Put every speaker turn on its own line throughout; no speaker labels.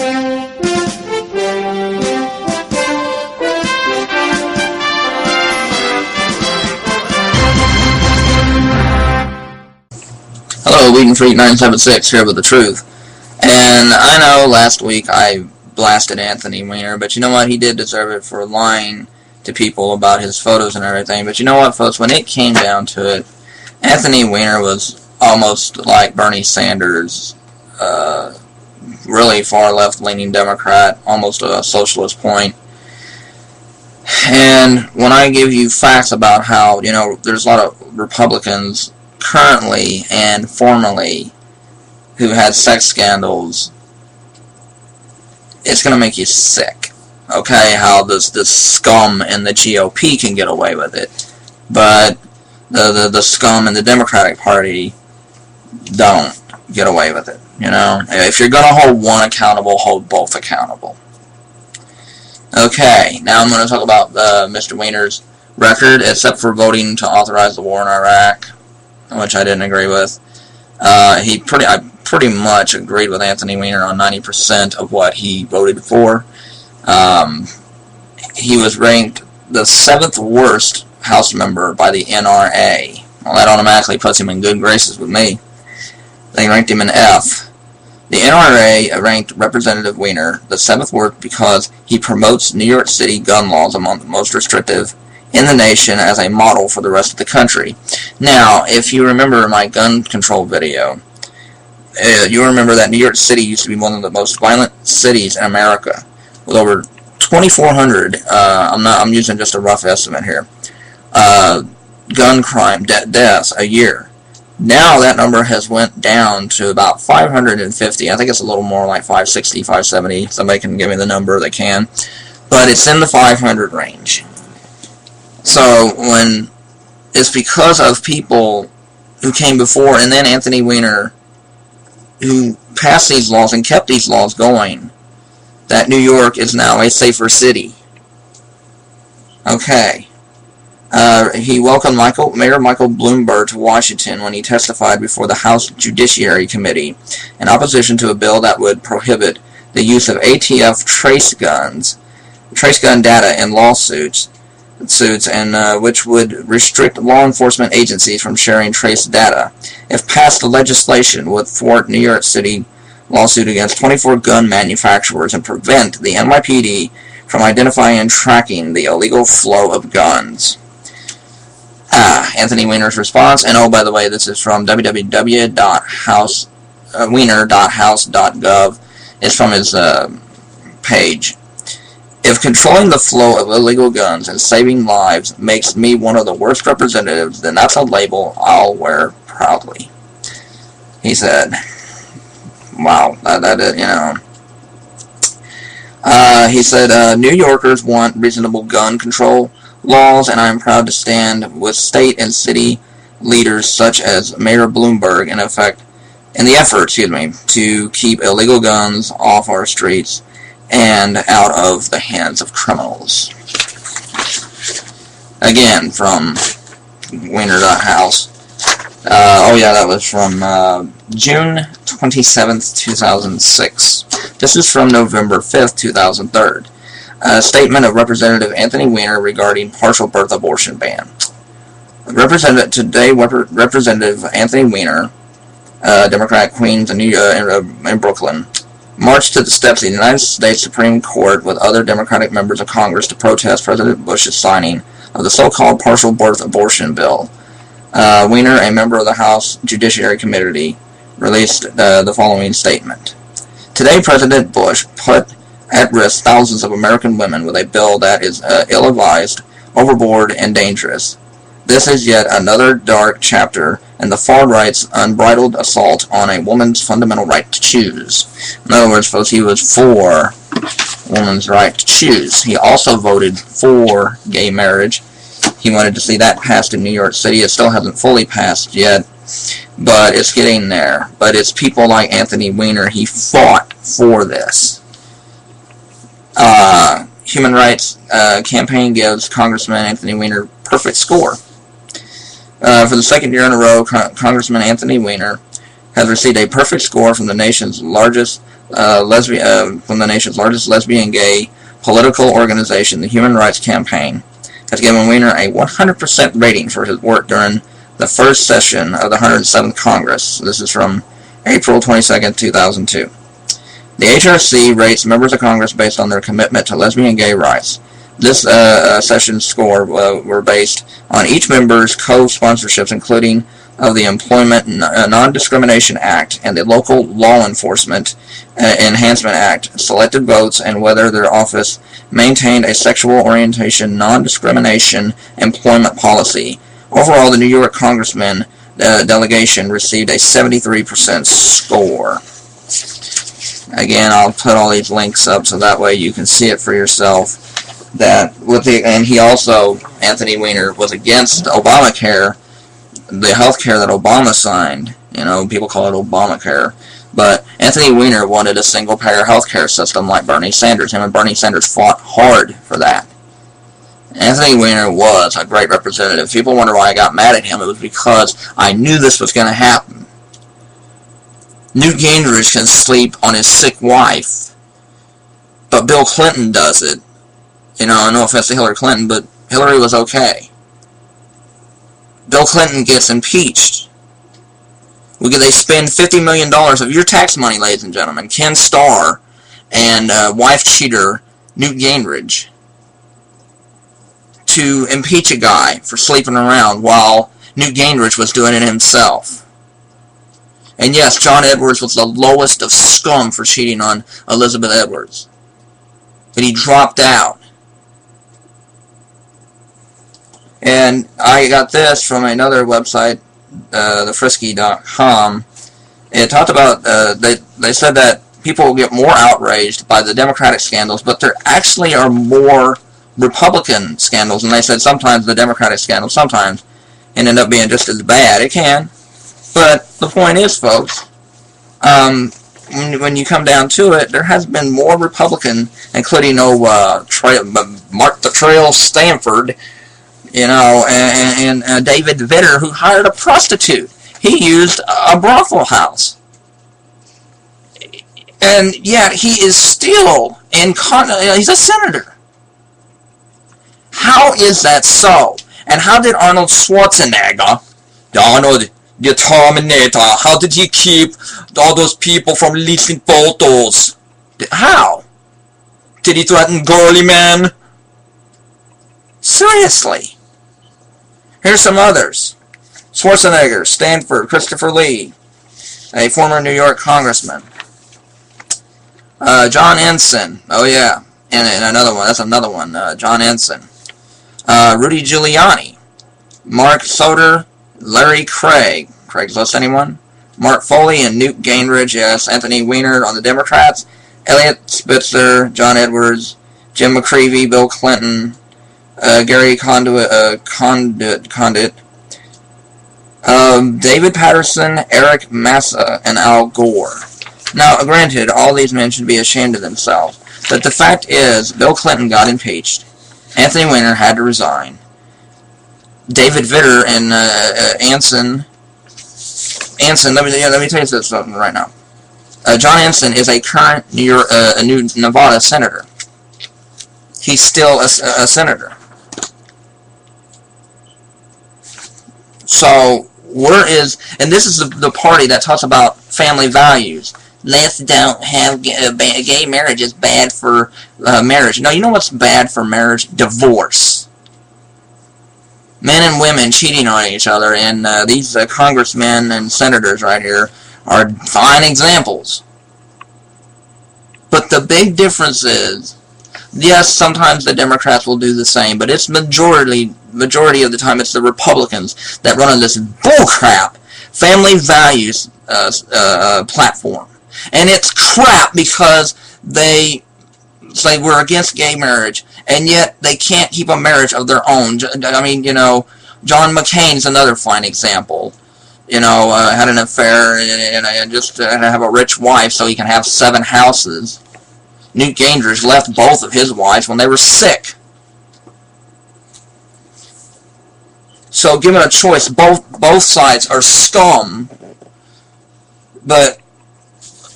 Hello, Weed and Freak 976 here with the truth. And I know last week I blasted Anthony Weiner, but you know what? He did deserve it for lying to people about his photos and everything. But you know what, folks? When it came down to it, Anthony Weiner was almost like Bernie Sanders, really far left-leaning Democrat, almost a socialist point. And when I give you facts about how, you know, there's a lot of Republicans currently and formerly who had sex scandals, it's going to make you sick. Okay, how this scum in the GOP can get away with it, but the scum in the Democratic Party don't get away with it. You know, if you're going to hold one accountable, hold both accountable. Okay, now I'm going to talk about Mr. Weiner's record, except for voting to authorize the war in Iraq, which I didn't agree with. I pretty much agreed with Anthony Weiner on 90% of what he voted for. He was ranked the 7th worst House member by the NRA. Well, that automatically puts him in good graces with me. They ranked him in F. The NRA ranked Representative Weiner the 7th worst because he promotes New York City gun laws among the most restrictive in the nation as a model for the rest of the country. Now, if you remember my gun control video, you'll remember that New York City used to be one of the most violent cities in America, with over 2,400, I'm using just a rough estimate here, gun crime deaths a year. Now that number has went down to about 550. I think it's a little more like 560, 570. Somebody can give me the number, they can. But it's in the 500 range. So when it's because of people who came before, and then Anthony Weiner, who passed these laws and kept these laws going, that New York is now a safer city. Okay. He welcomed Mayor Michael Bloomberg to Washington when he testified before the House Judiciary Committee in opposition to a bill that would prohibit the use of ATF trace gun data in lawsuits, and which would restrict law enforcement agencies from sharing trace data. If passed, the legislation would thwart New York City lawsuit against 24 gun manufacturers and prevent the NYPD from identifying and tracking the illegal flow of guns. Anthony Weiner's response, and oh, by the way, this is from www.weiner.house.gov. It's from his page. If controlling the flow of illegal guns and saving lives makes me one of the worst representatives, then that's a label I'll wear proudly. He said, wow, that is, you know. He said, New Yorkers want reasonable gun control laws, and I am proud to stand with state and city leaders such as Mayor Bloomberg in the effort to keep illegal guns off our streets and out of the hands of criminals. Again, from Weiner.house. Oh yeah, that was from June 27th, 2006. This is from November 5th, 2003. A statement of Representative Anthony Weiner regarding partial birth abortion ban. Representative Anthony Weiner, Democrat, Queens, in Brooklyn, marched to the steps of the United States Supreme Court with other Democratic members of Congress to protest President Bush's signing of the so-called partial birth abortion bill. Weiner, a member of the House Judiciary Committee, released the following statement. Today, President Bush put at risk thousands of American women with a bill that is ill-advised, overboard, and dangerous. This is yet another dark chapter in the far-right's unbridled assault on a woman's fundamental right to choose. In other words, folks, he was for woman's right to choose. He also voted for gay marriage. He wanted to see that passed in New York City. It still hasn't fully passed yet, but it's getting there. But it's people like Anthony Weiner. He fought for this. Human Rights Campaign gives Congressman Anthony Weiner perfect score. For the second year in a row, Congressman Anthony Weiner has received a perfect score from the nation's largest lesbian gay political organization, the Human Rights Campaign, has given Weiner a 100% rating for his work during the first session of the 107th Congress. This is from April 22, 2002. The HRC rates members of Congress based on their commitment to lesbian and gay rights. This session score were based on each member's co-sponsorships, including of the Employment Non-Discrimination Act and the Local Law Enforcement Enhancement Act, selected votes, and whether their office maintained a sexual orientation non-discrimination employment policy. Overall, the New York Congressman delegation received a 73% score. Again, I'll put all these links up so that way you can see it for yourself. And he also, Anthony Weiner, was against Obamacare, the health care that Obama signed. You know, people call it Obamacare. But Anthony Weiner wanted a single-payer health care system like Bernie Sanders. Him and Bernie Sanders fought hard for that. Anthony Weiner was a great representative. People wonder why I got mad at him. It was because I knew this was going to happen. Newt Gingrich can sleep on his sick wife, but Bill Clinton does it. You know, no offense to Hillary Clinton, but Hillary was okay. Bill Clinton gets impeached. They spend $50 million of your tax money, ladies and gentlemen, Ken Starr and wife cheater Newt Gingrich, to impeach a guy for sleeping around while Newt Gingrich was doing it himself. And yes, John Edwards was the lowest of scum for cheating on Elizabeth Edwards. But he dropped out. And I got this from another website, thefrisky.com. It talked about, they said that people will get more outraged by the Democratic scandals, but there actually are more Republican scandals. And they said sometimes the Democratic scandals sometimes end up being just as bad. It can. But the point is, folks, when you come down to it, there has been more Republican, including Mark the Trail Stanford, you know, and David Vitter, who hired a prostitute. He used a brothel house. And yet he is still he's a senator. How is that so? And how did Arnold Schwarzenegger, Arnold the Terminator, how did he keep all those people from leaking photos? How? Did he threaten girly men? Seriously. Here's some others. Schwarzenegger, Stanford, Christopher Lee, a former New York congressman. John Ensign, oh yeah, and another one, that's another one, John Ensign. Rudy Giuliani, Mark Soder, Larry Craig, Craigslist anyone? Mark Foley and Newt Gingrich, yes, Anthony Weiner on the Democrats, Elliot Spitzer, John Edwards, Jim McCreevy, Bill Clinton, Gary Condit, David Patterson, Eric Massa, and Al Gore. Now, granted, all these men should be ashamed of themselves, but the fact is, Bill Clinton got impeached. Anthony Weiner had to resign. David Vitter and Anson, let me tell you something right now. John Ensign is a current new Nevada senator. He's still a senator. So, and this is the party that talks about family values. Let's don't have gay marriage is bad for marriage. No, you know what's bad for marriage? Divorce. Men and women cheating on each other, and these congressmen and senators right here are fine examples. But the big difference is, yes, sometimes the Democrats will do the same, but it's majority of the time it's the Republicans that run on this bullcrap family values platform. And it's crap because they say we're against gay marriage, and yet they can't keep a marriage of their own. I mean, you know, John McCain's another fine example. You know, had an affair and just had to have a rich wife so he can have 7 houses. Newt Gingrich left both of his wives when they were sick. So given a choice, both sides are scum. But,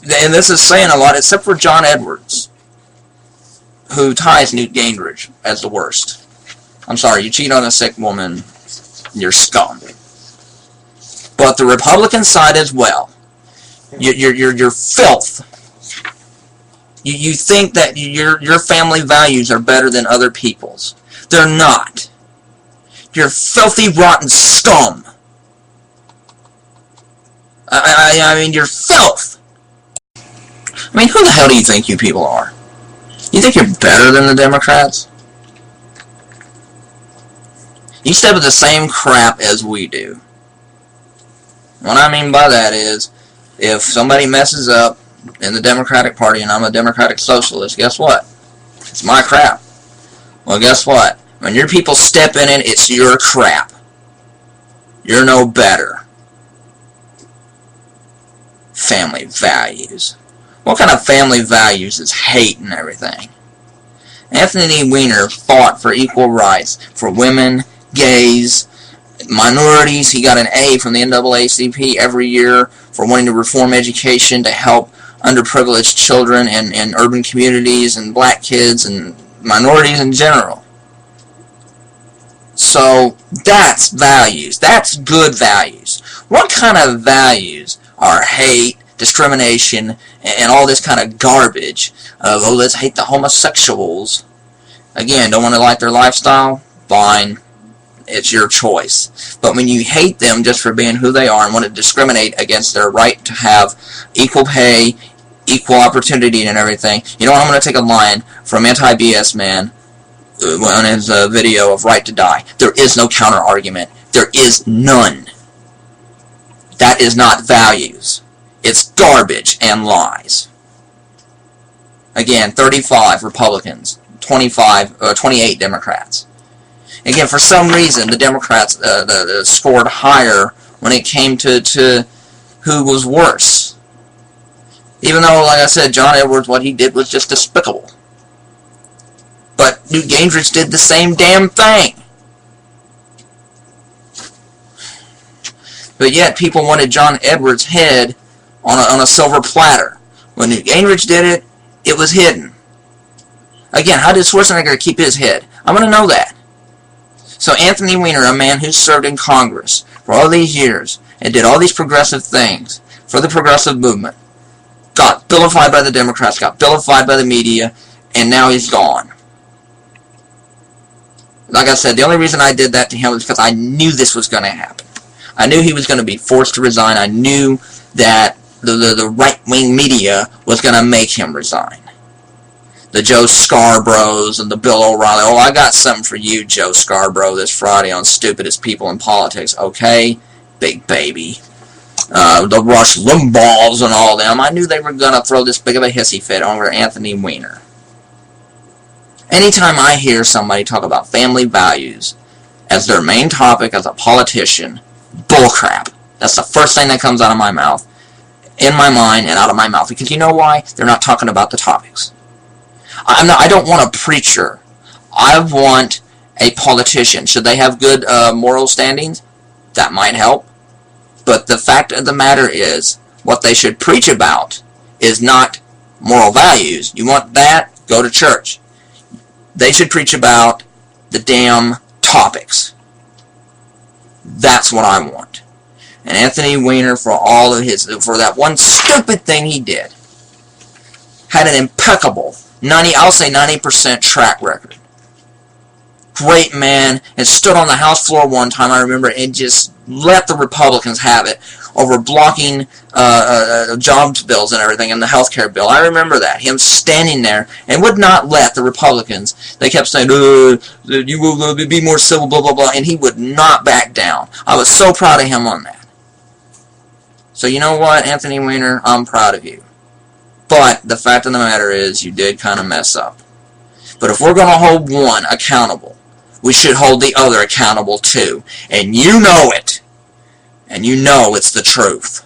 and this is saying a lot, except for John Edwards, who ties Newt Gingrich as the worst. I'm sorry, you cheat on a sick woman, you're scum. But the Republican side as well, you're filth. You think that your family values are better than other people's. They're not. You're filthy, rotten scum. I mean, you're filth. I mean, who the hell do you think you people are? You think you're better than the Democrats? You step with the same crap as we do. What I mean by that is, if somebody messes up in the Democratic Party and I'm a Democratic Socialist, guess what? It's my crap. Well, guess what? When your people step in it, it's your crap. You're no better. Family values. What kind of family values is hate and everything? Anthony Weiner fought for equal rights for women, gays, minorities. He got an A from the NAACP every year for wanting to reform education to help underprivileged children in urban communities and black kids and minorities in general. So that's values. That's good values. What kind of values are hate, discrimination, and all this kind of garbage of, oh, let's hate the homosexuals? Again, don't want to like their lifestyle? Fine. It's your choice. But when you hate them just for being who they are and want to discriminate against their right to have equal pay, equal opportunity and everything, you know what, I'm going to take a line from Anti-BS Man on his video of Right to Die. There is no counter-argument. There is none. That is not values. It's garbage and lies. Again, 35 Republicans, 28 Democrats. Again, for some reason, the Democrats scored higher when it came to who was worse. Even though, like I said, John Edwards, what he did was just despicable. But Newt Gingrich did the same damn thing. But yet, people wanted John Edwards' head on a silver platter. When Newt Gingrich did it, it was hidden. Again, how did Schwarzenegger keep his head? I want to know that. So Anthony Weiner, a man who served in Congress for all these years and did all these progressive things for the progressive movement, got vilified by the Democrats, got vilified by the media, and now he's gone. Like I said, the only reason I did that to him was because I knew this was going to happen. I knew he was going to be forced to resign. I knew that the right-wing media was going to make him resign. The Joe Scarboroughs and the Bill O'Reilly. Oh, I got something for you, Joe Scarborough, this Friday on Stupidest People in Politics. Okay? Big baby. The Rush Limbaughs and all them. I knew they were going to throw this big of a hissy fit over Anthony Weiner. Anytime I hear somebody talk about family values as their main topic as a politician, bullcrap. That's the first thing that comes out of my mouth, in my mind, and out of my mouth. Because you know why? They're not talking about the topics. I don't want a preacher. I want a politician. Should they have good moral standings? That might help. But the fact of the matter is, what they should preach about is not moral values. You want that? Go to church. They should preach about the damn topics. That's what I want. And Anthony Weiner, for all of for that one stupid thing he did, had an impeccable, I'll say 90% track record. Great man, and stood on the House floor one time, I remember, and just let the Republicans have it over blocking jobs bills and everything, and the health care bill. I remember that. Him standing there and would not let the Republicans. They kept saying, you will be more civil, blah, blah, blah, and he would not back down. I was so proud of him on that. So you know what, Anthony Weiner, I'm proud of you. But the fact of the matter is, you did kind of mess up. But if we're going to hold one accountable, we should hold the other accountable too. And you know it. And you know it's the truth.